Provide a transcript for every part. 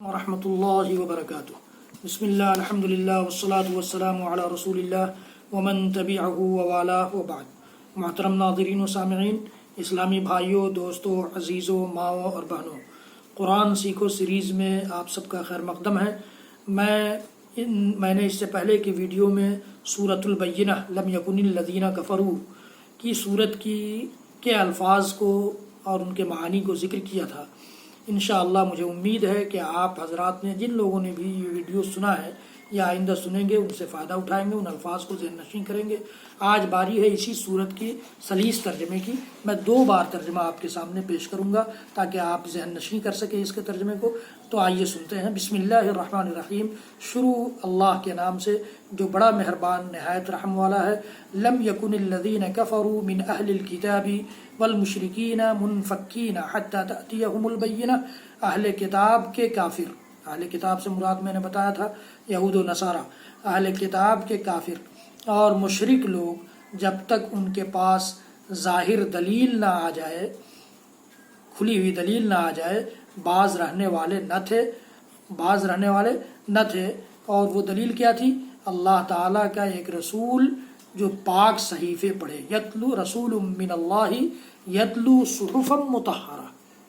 ورحمۃ اللہ وبرکاتہ۔ بسم اللہ الحمد للہ والصلاة والسلام علی رسول اللہ ومن تبعہ ووالاه وبعد۔ محترم ناظرین و سامعین، اسلامی بھائیوں، دوستوں، عزیزوں، ماؤں اور بہنوں، قرآن سیکھو سیریز میں آپ سب کا خیر مقدم ہے۔ میں نے اس سے پہلے کی ویڈیو میں سورۃ البینہ لم یکن الذین کفروا کی سورت کے الفاظ کو اور ان کے معانی کو ذکر کیا تھا۔ انشاءاللہ مجھے امید ہے کہ آپ حضرات نے، جن لوگوں نے بھی یہ ویڈیو سنا ہے یا آئندہ سنیں گے، ان سے فائدہ اٹھائیں گے، ان الفاظ کو ذہن نشین کریں گے۔ آج باری ہے اسی سورت کی سلیس ترجمے کی۔ میں 2 بار ترجمہ آپ کے سامنے پیش کروں گا تاکہ آپ ذہن نشین کر سکیں اس کے ترجمے کو۔ تو آئیے سنتے ہیں۔ بسم اللہ الرحمن الرحیم، شروع اللہ کے نام سے جو بڑا مہربان نہایت رحم والا ہے۔ لم یکن الذین کفروا من اہل الکتاب والمشرکین منفکین حتی تأتیہم البینہ۔ اہل کتاب کے کافر، اہل کتاب سے مراد میں نے بتایا تھا یہود و نصارہ، اہل کتاب کے کافر اور مشرک لوگ جب تک ان کے پاس ظاہر دلیل نہ آ جائے، کھلی ہوئی دلیل نہ آ جائے، باز رہنے والے نہ تھے۔ اور وہ دلیل کیا تھی؟ اللہ تعالیٰ کا ایک رسول جو پاک صحیفے پڑھے، یتلو رسول من اللہ یتلو صحفا مطہرہ،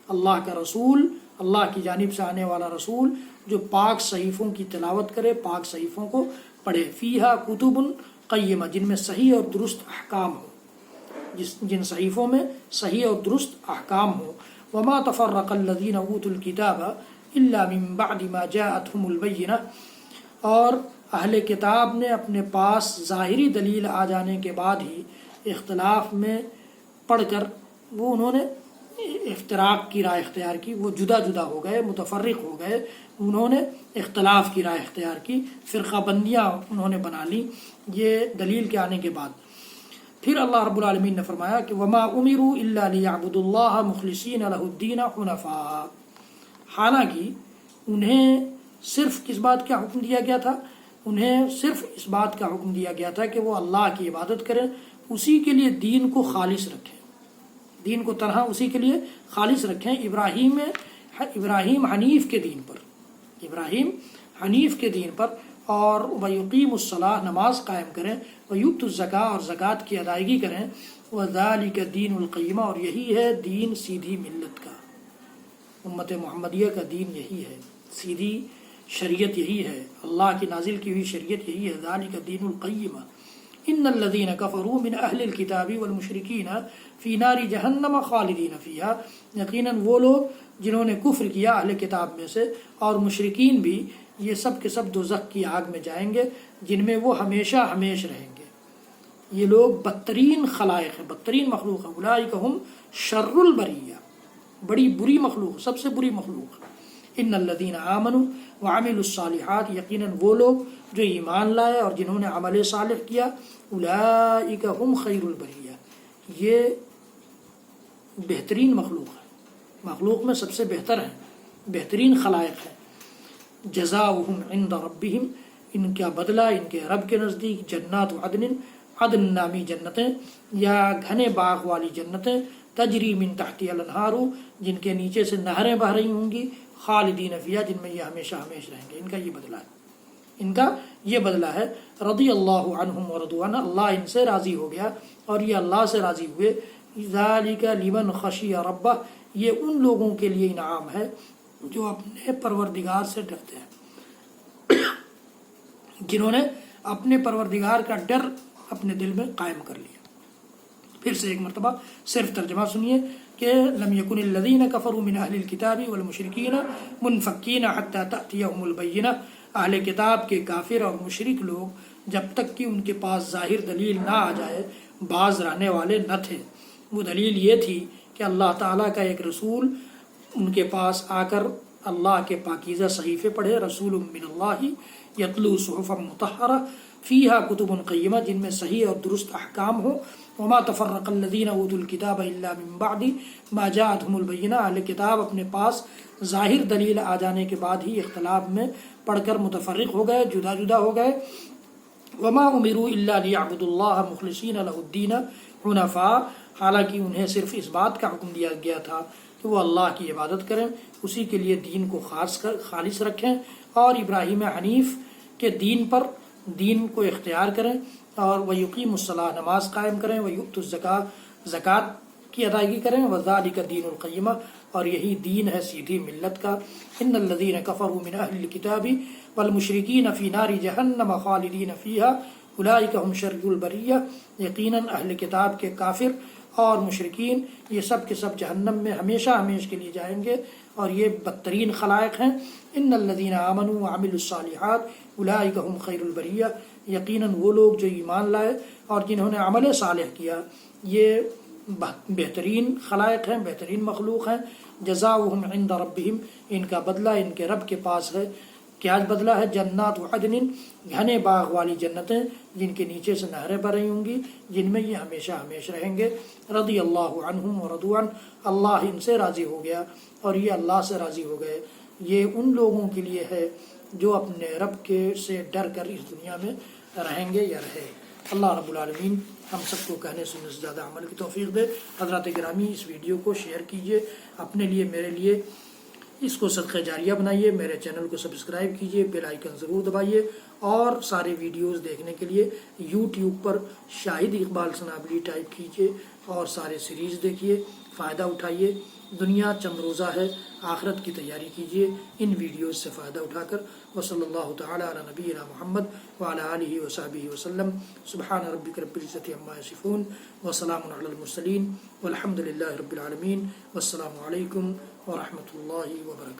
اللہ کا رسول، اللہ کی جانب سے آنے والا رسول جو پاک صحیفوں کی تلاوت کرے، پاک صحیفوں کو پڑھے، فیہا کتب قیمہ، جن میں صحیح اور درست احکام ہو، جن صحیفوں میں صحیح اور درست احکام ہو۔ وما تفرق الذین اوتوا الکتاب الا من بعد ما جاءتهم البینہ، اور اہل کتاب نے اپنے پاس ظاہری دلیل آ جانے کے بعد ہی اختلاف میں پڑھ کر وہ انہوں نے افتراق کی رائے اختیار کی، وہ جدا جدا ہو گئے، متفرق ہو گئے، انہوں نے اختلاف کی رائے اختیار کی، فرقہ بندیاں انہوں نے بنا لی یہ دلیل کے آنے کے بعد۔ پھر اللہ رب العالمین نے فرمایا کہ وما امروا الا لیعبدوا اللہ مخلصین لہ الدین حنفاء، حالانکہ انہیں صرف کس بات کا حکم دیا گیا تھا؟ انہیں صرف اس بات کا حکم دیا گیا تھا کہ وہ اللہ کی عبادت کریں، اسی کے لیے دین کو خالص رکھیں، دین کو تنہا اسی کے لیے خالص رکھیں، ابراہیم حنیف کے دین پر، ابراہیم حنیف کے دین پر، اور وَيُقِيمُ الصَّلَاةَ، نماز قائم کریں، وَيُؤْتُوا الزَّكَاةَ، اور زکوٰۃ کی ادائیگی کریں، وَذَلِكَ دِينُ الْقَيِّمَةِ، اور یہی ہے دین سیدھی ملت کا، امت محمدیہ کا دین یہی ہے، سیدھی شریعت یہی ہے، اللہ کی نازل کی ہوئی شریعت یہی ہے، ذَلِكَ دِينُ الْقَيِّمَةِ ان الذين كفروا من اہل الكتاب والمشرکین فی نار جہنم خالدین فیہا، یقیناً وہ لوگ جنہوں نے کفر کیا اہل کتاب میں سے اور مشرکین بھی، یہ سب کے سب دوزخ کی آگ میں جائیں گے جن میں وہ ہمیشہ ہمیش رہیں گے۔ یہ لوگ بدترین خلائق ہیں، بدترین مخلوق ہیں، اولئک ہم شر البریہ، بڑی بری مخلوق، سب سے بری مخلوق۔ ان الذین آمنوا وعملوا الصالحات، یقیناً وہ لوگ جو ایمان لائے اور جنہوں نے عمل صالح کیا، اولئک ہم خیر البریہ، یہ بہترین مخلوق ہے، مخلوق میں سب سے بہتر ہیں، بہترین خلائق ہیں۔ جزاؤہم عند ربہم، ان کا بدلہ ان کے رب کے نزدیک، جنات عدن، عدن نامی جنتیں یا گھنے باغ والی جنتیں، تجری من تحتها الانہار، جن کے نیچے سے نہریں بہہ رہی ہوں گی، خالدین فیہا، جن میں یہ ہمیشہ ہمیش رہیں گے۔ ان کا یہ بدلہ ہے، ان کا یہ بدلہ ہے۔ رضی اللہ عنہم ورضوا عنہ، اللہ ان سے راضی ہو گیا اور یہ اللہ سے راضی ہوئے۔ ذالک لمن خشی ربہ، یہ ان لوگوں کے لیے انعام ہے جو اپنے پروردگار سے ڈرتے ہیں، جنہوں نے اپنے پروردگار کا ڈر اپنے دل میں قائم کر لیا۔ پھر سے ایک مرتبہ صرف ترجمہ سنیے کہ لم یکن الذین کفروا من اہل الکتاب والمشرکین منفکین حتی تأتیہم البینہ، اہل کتاب کے کافر اور مشرک لوگ جب تک کہ ان کے پاس ظاہر دلیل نہ آ جائے باز رہنے والے نہ تھے۔ وہ دلیل یہ تھی کہ اللہ تعالیٰ کا ایک رسول ان کے پاس آ کر اللہ کے پاکیزہ صحیفے پڑھے، رسول من اللہ یتلو صحفا مطہرہ فیہا کتب قیمہ، جن میں صحیح اور درست احکام ہو۔ وما تفرق الذین اوتوا الکتاب الا من بعد ما جاءتهم البینہ، اہل کتاب اپنے پاس ظاہر دلیل آ جانے کے بعد ہی اختلاف میں پڑھ کر متفرق ہو گئے، جدا جدا ہو گئے۔ وما امروا الا لیعبدوا اللہ مخلصین لہ الدین حنفاء، حالانکہ انہیں صرف اس بات کا حکم دیا گیا تھا کہ وہ اللہ کی عبادت کریں، اسی کے لیے دین کو خالص رکھیں، اور ابراہیم حنیف کے دین پر دین کو اختیار کریں، اور وَيُقِيمُ الصَّلَاةَ نماز قائم کریں، وَيُؤْتُوا الزَّكَاةَ زکوٰۃ کی ادائیگی کریں، وَذَلِكَ دِينُ الْقَيِّمَةِ اور یہی دین ہے سیدھی ملت کا۔ ان الذین کفروا من اہل الکتاب والمشرکین فی نار جہنم خالدین فیہا اولئک هم شر البریہ، یقیناً اہل کتاب کے کافر اور مشرکین یہ سب کے سب جہنم میں ہمیشہ ہمیشہ کے لیے جائیں گے، اور یہ بدترین خلائق ہیں۔ ان الذین آمنوا وعملوا الصالحات اولئک هم خیر البریہ، یقیناً وہ لوگ جو ایمان لائے اور جنہوں نے عمل صالح کیا یہ بہترین خلائق ہیں، بہترین مخلوق ہیں۔ جزاؤہم عند ربہم، ان کا بدلہ ان کے رب کے پاس ہے۔ کیا بدلہ ہے؟ جنات عدن، گھنے باغ والی جنتیں جن کے نیچے سے نہریں بہ رہی ہوں گی، جن میں یہ ہمیشہ ہمیشہ رہیں گے۔ رضی اللہ عنہم ورضوا عنہ، اللہ ان سے راضی ہو گیا اور یہ اللہ سے راضی ہو گئے۔ یہ ان لوگوں کے لیے ہے جو اپنے رب کے سے ڈر کر اس دنیا میں رہیں گے یا رہے۔ اللہ رب العالمین ہم سب کو کہنے سننے سے زیادہ عمل کی توفیق دے۔ حضرات گرامی، اس ویڈیو کو شیئر کیجئے، اپنے لیے میرے لیے اس کو صدقہ جاریہ بنائیے، میرے چینل کو سبسکرائب کیجئے، بیل آئیکن ضرور دبائیے، اور سارے ویڈیوز دیکھنے کے لیے یوٹیوب پر شاہد اقبال سنابلی ٹائپ کیجئے اور سارے سیریز دیکھیے، فائدہ اٹھائیے۔ دنیا چند روزہ ہے، آخرت کی تیاری کیجئے ان ویڈیوز سے فائدہ اٹھا کر۔ وصلی اللہ تعالی علی نبینا محمد وعلی آلہ وصحبہ وسلم۔ سبحان ربک رب العزۃ عما یصفون وسلام علی المرسلین والحمد للہ رب العالمین، والسلام علیکم ورحمۃ اللہ وبرکاتہ۔